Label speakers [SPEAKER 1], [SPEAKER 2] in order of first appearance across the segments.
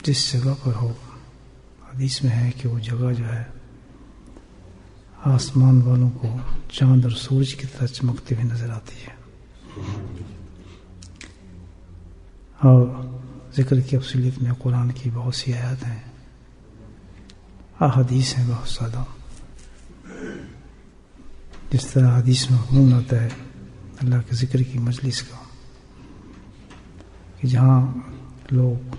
[SPEAKER 1] جس جگہ پر ہو، حدیث میں ہے کہ وہ جگہ جو ہے آسمان والوں کو چاند اور سورج کی طرح چمکتے ہوئے نظر آتی ہے. اور ذکر کی افضلیت میں قرآن کی بہت سی آیات ہیں، احادیث ہیں بہت زیادہ. جس طرح حدیث میں حکم آتا ہے اللہ کے ذکر کی مجلس کا، کہ جہاں لوگ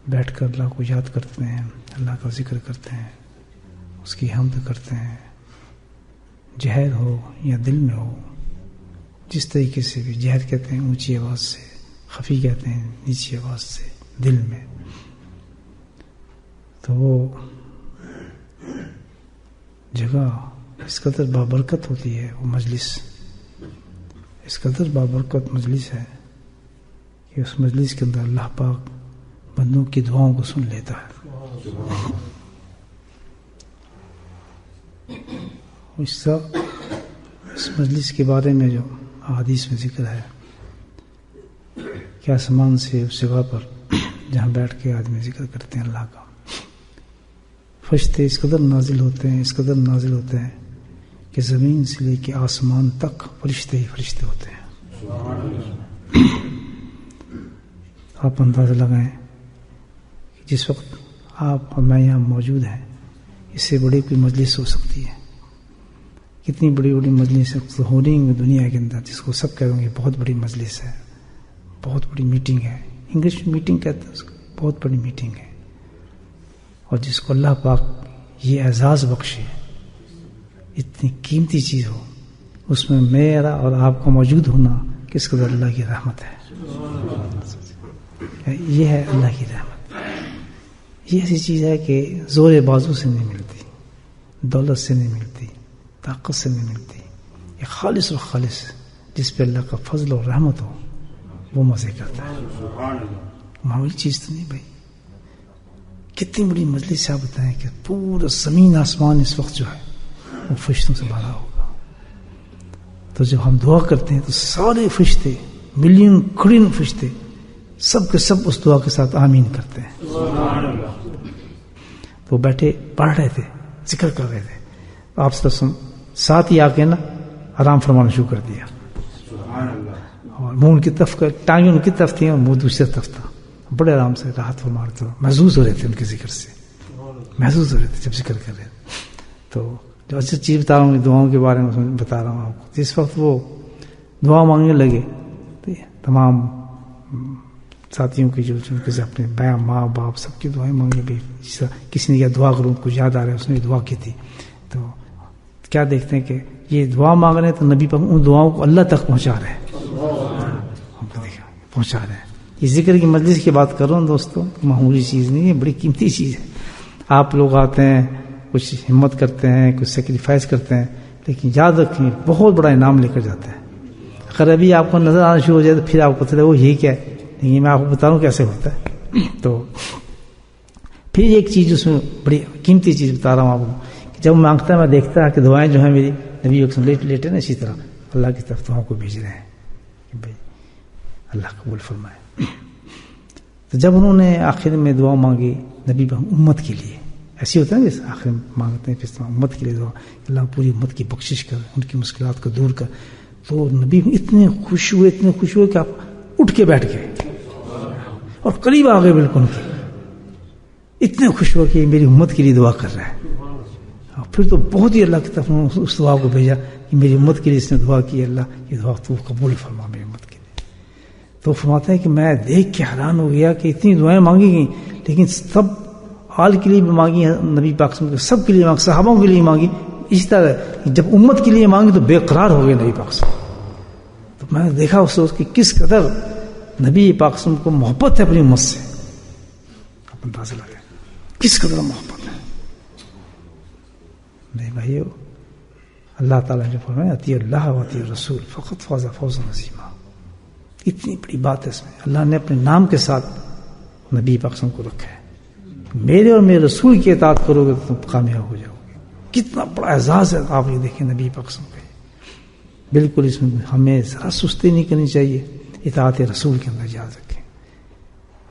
[SPEAKER 1] بیٹھ کر اللہ کو یاد کرتے ہیں، اللہ کا ذکر کرتے ہیں، اس کی حمد کرتے ہیں، جہر ہو یا دل میں ہو، جس طریقے سے بھی جہر کہتے ہیں اونچی آواز سے، خفی کہتے ہیں نیچی آواز سے، دل میں، تو وہ جگہ اس قدر بابرکت ہوتی ہے. وہ مجلس اس قدر بابرکت مجلس ہے کہ اس مجلس کے اندر اللہ پاک بندوں کی دعاؤں کو سن لیتا ہے. اس مجلس کے بارے میں جو احادیث میں ذکر ہے کہ آسمان سے اس جگہ پر جہاں بیٹھ کے آدمی ذکر کرتے ہیں اللہ کا، فرشتے اس قدر نازل ہوتے ہیں، اس قدر نازل ہوتے ہیں کہ زمین سے لے کے آسمان تک فرشتے ہی فرشتے ہوتے ہیں. آپ اندازہ لگائیں کہ جس وقت آپ اور میں یہاں موجود ہیں، اس سے بڑی کوئی مجلس ہو سکتی ہے؟ کتنی بڑی بڑی مجلس ہو رہی ہیں دنیا کے اندر، جس کو سب کہہ رہے ہیں بہت بڑی مجلس ہے، بہت بڑی میٹنگ ہے. انگلش میں میٹنگ کہتے ہیں اس کو، بہت بڑی میٹنگ ہے. اور جس کو اللہ پاک یہ اعزاز بخشے، اتنی قیمتی چیز ہو، اس میں میرا اور آپ کا موجود ہونا کس قدر اللہ کی رحمت ہے. یہ ہے اللہ کی رحمت. یہ ایسی چیز ہے کہ زور بازو سے نہیں ملتی، دولت سے نہیں ملتی، طاقت سے نہیں ملتی. یہ خالص اور خالص جس پہ اللہ کا فضل اور رحمت ہو وہ مزے کرتا ہے. معمولی چیز تو نہیں بھائی. کتنی بڑی مجلس سے آپ بتائیں کہ پورا زمین آسمان اس وقت جو ہے وہ فرشتوں سے بھرا ہوگا. تو جب ہم دعا کرتے ہیں تو سارے فرشتے، ملین کروڑ فرشتے، سب کے سب اس دعا کے ساتھ آمین کرتے ہیں. تو بیٹھے پڑھ رہے تھے، ذکر کر رہے تھے، آپ سے ساتھ ہی آ کے نا آرام فرمانا شروع کر دیا. اور منہ ان کی طرف، ٹانگیں ان کی طرف تھیں اور منہ دوسری طرف تھا. بڑے آرام سے راحت فرما رہے تھے، محظوظ ہو رہے تھے ان کے ذکر سے، محظوظ ہو رہے تھے جب ذکر کر رہے تھے. تو جو اچھی چیز بتا رہا ہوں دعاؤں کے بارے میں بتا رہا ہوں آپ کو. جس وقت وہ دعا مانگنے لگے تو تمام ساتھیوں کی جو سے اپنے ماں باپ سب کی دعائیں مانگی بھی. کسی نے کیا دعا کروں، کچھ یاد آ رہا ہے اس نے دعا کی تھی. تو کیا دیکھتے ہیں کہ یہ دعا مانگ رہے ہیں تو نبی پاک ان دعاؤں کو اللہ تک پہنچا رہے ہیں، پہنچا رہے ہیں. یہ ذکر کی مجلس کی بات کر رہا ہوں دوستوں، معمولی چیز نہیں ہے، بڑی قیمتی چیز ہے. آپ لوگ آتے ہیں، کچھ ہمت کرتے ہیں، کچھ سیکریفائس کرتے ہیں، لیکن یاد رکھیں بہت بڑا انعام لے کر جاتے ہیں. اگر ابھی آپ کو نظر آنا شروع ہو جائے تو پھر آپ کو پتہ ہے وہ یہ کیا ہے. لیکن میں آپ کو بتا رہا ہوں کیسے ہوتا ہے. تو پھر ایک چیز اس میں بڑی قیمتی چیز بتا رہا ہوں آپ کو، کہ جب مانگتا ہے میں دیکھتا ہے کہ دعائیں جو ہیں میری نبی اکرم لیٹے نا اسی طرح اللہ کی طرف دعاؤں کو بھیج رہے ہیں کہ بھائی اللہ قبول فرمائے. تو جب انہوں نے آخر میں دعا مانگی نبی امت کے لیے، ایسی ہوتا ہے نا جیسے آخر میں مانگتے ہیں پھر امت کے لیے دعا، اللہ پوری امت کی بخشش کر، ان کی مشکلات کو دور کر. تو نبی اتنے خوش ہوئے کہ آپ اٹھ کے بیٹھ گئے اور قریب آ گئے بالکل ان کے. اتنے خوش ہو کہ میری امت کے لیے دعا کر رہا ہے. پھر تو بہت ہی اللہ کی طرف اس دعا کو بھیجا کہ میری امت کے لیے اس نے دعا کی، اللہ یہ دعا تو قبول فرما میری امت کے لیے. تو فرماتا ہے کہ میں دیکھ کے حیران ہو گیا کہ اتنی دعائیں مانگی گئیں، لیکن سب آل کے لیے بھی مانگی ہیں، نبی پاک سب کے لیے مانگی، صحابوں کے لیے مانگی. اسی طرح جب امت کے لیے مانگی تو بے قرار ہو گئے نبی پاک. تو میں نے دیکھا اس وقت کہ کس قدر نبی پاک کو محبت ہے اپنی امت سے. آپ اندازہ لگائیں کس قدر محبت ہے. نہیں بھائیو، اللہ تعالیٰ نے فرمایا اطیعوا اللہ واطیعوا الرسول فقد فاز فوزا عظیما. اتنی بڑی بات ہے اس میں. اللہ نے اپنے نام کے ساتھ نبی پاک کو رکھا ہے. میرے اور میرے رسول کی اطاعت کرو گے تو تم کامیاب ہو جاؤ گے. کتنا بڑا اعزاز ہے. آپ یہ دیکھیں نبی پاک پہ بالکل اس میں ہمیں ذرا سستی نہیں کرنی چاہیے. اطاعت رسول کے اندر یاد رکھیں.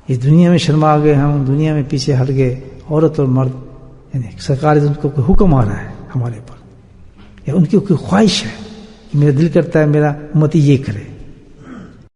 [SPEAKER 1] اس دنیا میں شرما گئے ہم، دنیا میں پیچھے ہٹ گئے، عورت اور مرد، یعنی سرکار ان کو کوئی حکم آ رہا ہے ہمارے پر، یا ان کی کوئی خواہش ہے کہ میرا دل کرتا ہے میرا امتی یہ کرے،